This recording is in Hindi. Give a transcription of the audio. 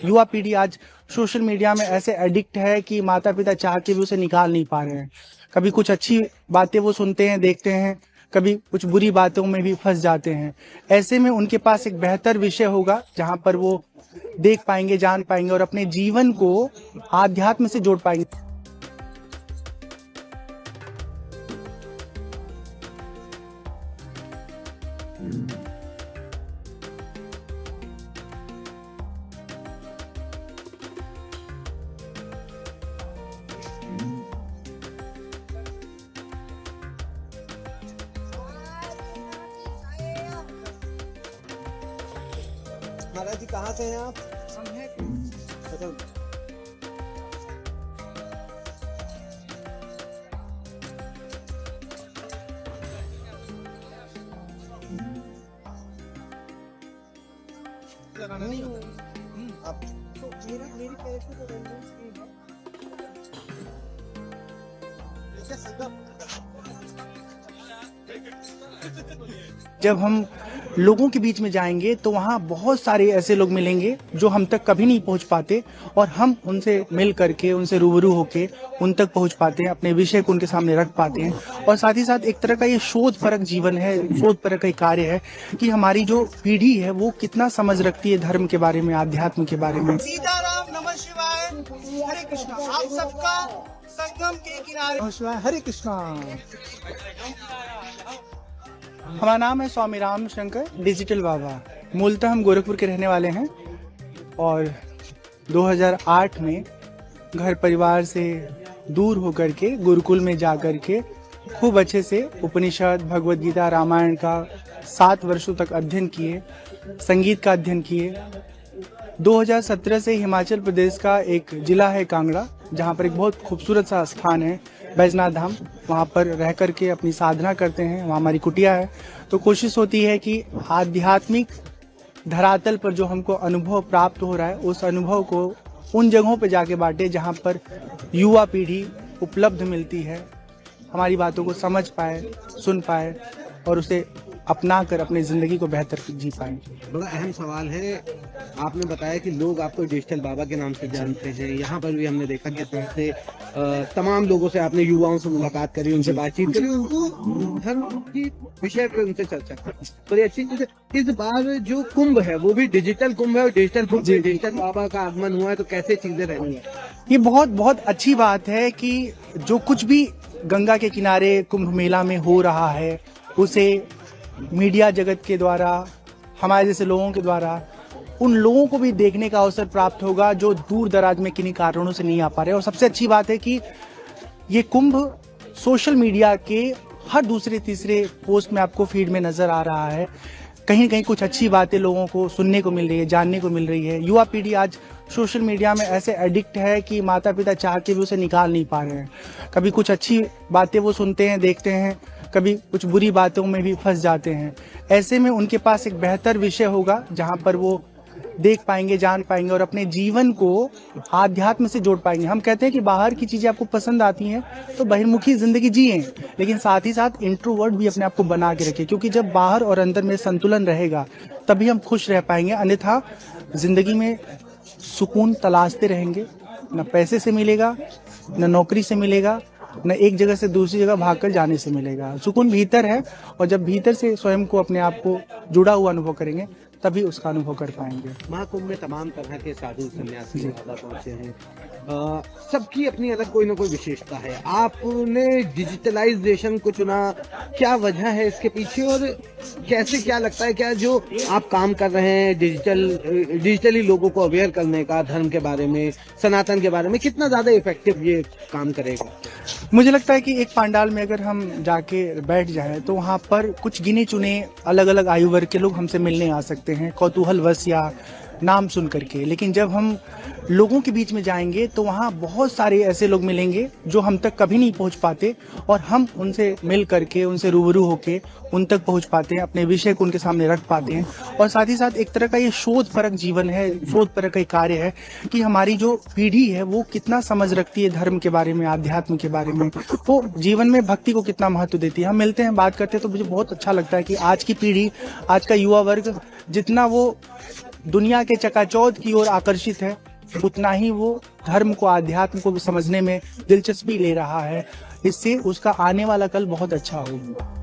युवा पीढ़ी आज सोशल मीडिया में ऐसे एडिक्ट है कि माता पिता चाह के भी उसे निकाल नहीं पा रहे हैं। कभी कुछ अच्छी बातें वो सुनते हैं, देखते हैं, कभी कुछ बुरी बातों में भी फंस जाते हैं। ऐसे में उनके पास एक बेहतर विषय होगा जहां पर वो देख पाएंगे, जान पाएंगे और अपने जीवन को आध्यात्म से जोड़ पाएंगे। महाराज जी कहाँ से हैं आप? अच्छा, आप तो मेरी कैरेक्टर का रेफरेंस नहीं है। ऐसे संगम जब हम लोगों के बीच में जाएंगे तो वहाँ बहुत सारे ऐसे लोग मिलेंगे जो हम तक कभी नहीं पहुँच पाते और हम उनसे मिल करके, उनसे रूबरू होके उन तक पहुँच पाते हैं, अपने विषय को उनके सामने रख पाते हैं। और साथ ही साथ एक तरह का ये शोध परक जीवन है, शोध परक का कार्य है कि हमारी जो पीढ़ी है वो कितना समझ रखती है धर्म के बारे में, आध्यात्म के बारे में। सीताराम, नमः शिवाय, हरे कृष्णा। आप सबका संगम के किनारे नमः शिवाय, हरे कृष्णा। हमारा नाम है स्वामी राम शंकर डिजिटल बाबा। मूलतः हम गोरखपुर के रहने वाले हैं और 2008 में घर परिवार से दूर होकर के गुरुकुल में जा कर के खूब अच्छे से उपनिषद, भगवद गीता, रामायण का 7 वर्षों तक अध्ययन किए, संगीत का अध्ययन किए। 2017 से हिमाचल प्रदेश का एक जिला है कांगड़ा, जहाँ पर एक बहुत खूबसूरत सा स्थान है बैजनाथ धाम, वहाँ पर रह करके अपनी साधना करते हैं। वहाँ हमारी कुटिया है। तो कोशिश होती है कि आध्यात्मिक धरातल पर जो हमको अनुभव प्राप्त हो रहा है उस अनुभव को उन जगहों पर जाके बांटे जहाँ पर युवा पीढ़ी उपलब्ध मिलती है, हमारी बातों को समझ पाए, सुन पाए और उसे अपना कर अपनी जिंदगी को बेहतर जी पाए। बड़ा अहम सवाल है। आपने बताया कि लोग आपको डिजिटल बाबा के नाम से जानते हैं। यहाँ पर भी हमने देखा कि तरह से तमाम लोगों से आपने युवाओं से मुलाकात करी, उनसे बातचीत करी, उनको धर्म की विषय पे उनसे चर्चा करी। बड़ी अच्छी चीज है। इस बार जो कुंभ है वो भी डिजिटल कुंभ है और डिजिटल बाबा का आगमन हुआ है, तो कैसे चीजें रहनी है? ये बहुत बहुत अच्छी बात है कि जो कुछ भी गंगा के किनारे कुंभ मेला में हो रहा है उसे मीडिया जगत के द्वारा, हमारे जैसे लोगों के द्वारा उन लोगों को भी देखने का अवसर प्राप्त होगा जो दूर दराज में किन्हीं कारणों से नहीं आ पा रहे। और सबसे अच्छी बात है कि ये कुंभ सोशल मीडिया के हर दूसरे तीसरे पोस्ट में आपको फीड में नजर आ रहा है। कहीं न कहीं कुछ अच्छी बातें लोगों को सुनने को मिल रही है, जानने को मिल रही है। युवा पीढ़ी आज सोशल मीडिया में ऐसे एडिक्ट है कि माता पिता चाह के भी उसे निकाल नहीं पा रहे हैं। कभी कुछ अच्छी बातें वो सुनते हैं, देखते हैं, कभी कुछ बुरी बातों में भी फंस जाते हैं। ऐसे में उनके पास एक बेहतर विषय होगा जहां पर वो देख पाएंगे, जान पाएंगे और अपने जीवन को आध्यात्म से जोड़ पाएंगे। हम कहते हैं कि बाहर की चीजें आपको पसंद आती हैं तो बहिर्मुखी जिंदगी जिए, लेकिन साथ ही साथ इंट्रोवर्ट भी अपने आप को बना के रखें, क्योंकि जब बाहर और अंदर में संतुलन रहेगा तभी हम खुश रह पाएंगे। अन्यथा जिंदगी में सुकून तलाशते रहेंगे, न पैसे से मिलेगा, न नौकरी से मिलेगा, न एक जगह से दूसरी जगह भागकर जाने से मिलेगा। सुकून भीतर है और जब भीतर से स्वयं को, अपने आप को जुड़ा हुआ अनुभव करेंगे तभी उसका अनुभव कर पाएंगे। महाकुंभ में तमाम तरह के साधु सन्यासी बाबा पहुंचे हैं। सबकी अपनी अलग कोई ना कोई विशेषता है। आपने डिजिटलाइजेशन को चुना, क्या वजह है इसके पीछे और कैसे, क्या लगता है क्या जो आप काम कर रहे हैं डिजिटली लोगों को अवेयर करने का, धर्म के बारे में, सनातन के बारे में, कितना ज्यादा इफेक्टिव ये काम करेगा? मुझे लगता है कि एक पंडाल में अगर हम जाके बैठ जाएं तो वहाँ पर कुछ गिने चुने अलग अलग आयु वर्ग के लोग हमसे मिलने आ सकते हैं, कौतूहलवश या नाम सुन करके। लेकिन जब हम लोगों के बीच में जाएंगे तो वहाँ बहुत सारे ऐसे लोग मिलेंगे जो हम तक कभी नहीं पहुँच पाते और हम उनसे मिल करके, उनसे रूबरू होके उन तक पहुँच पाते हैं, अपने विषय को उनके सामने रख पाते हैं। और साथ ही साथ एक तरह का ये शोध परक जीवन है, शोध परक का कार्य है कि हमारी जो पीढ़ी है वो कितना समझ रखती है धर्म के बारे में, आध्यात्म के बारे में, वो जीवन में भक्ति को कितना महत्व देती है। हम मिलते हैं, बात करते हैं तो मुझे बहुत अच्छा लगता है कि आज की पीढ़ी, आज का युवा वर्ग जितना वो दुनिया के चकाचौंध की ओर आकर्षित है, उतना ही वो धर्म को, आध्यात्म को समझने में दिलचस्पी ले रहा है। इससे उसका आने वाला कल बहुत अच्छा होगा।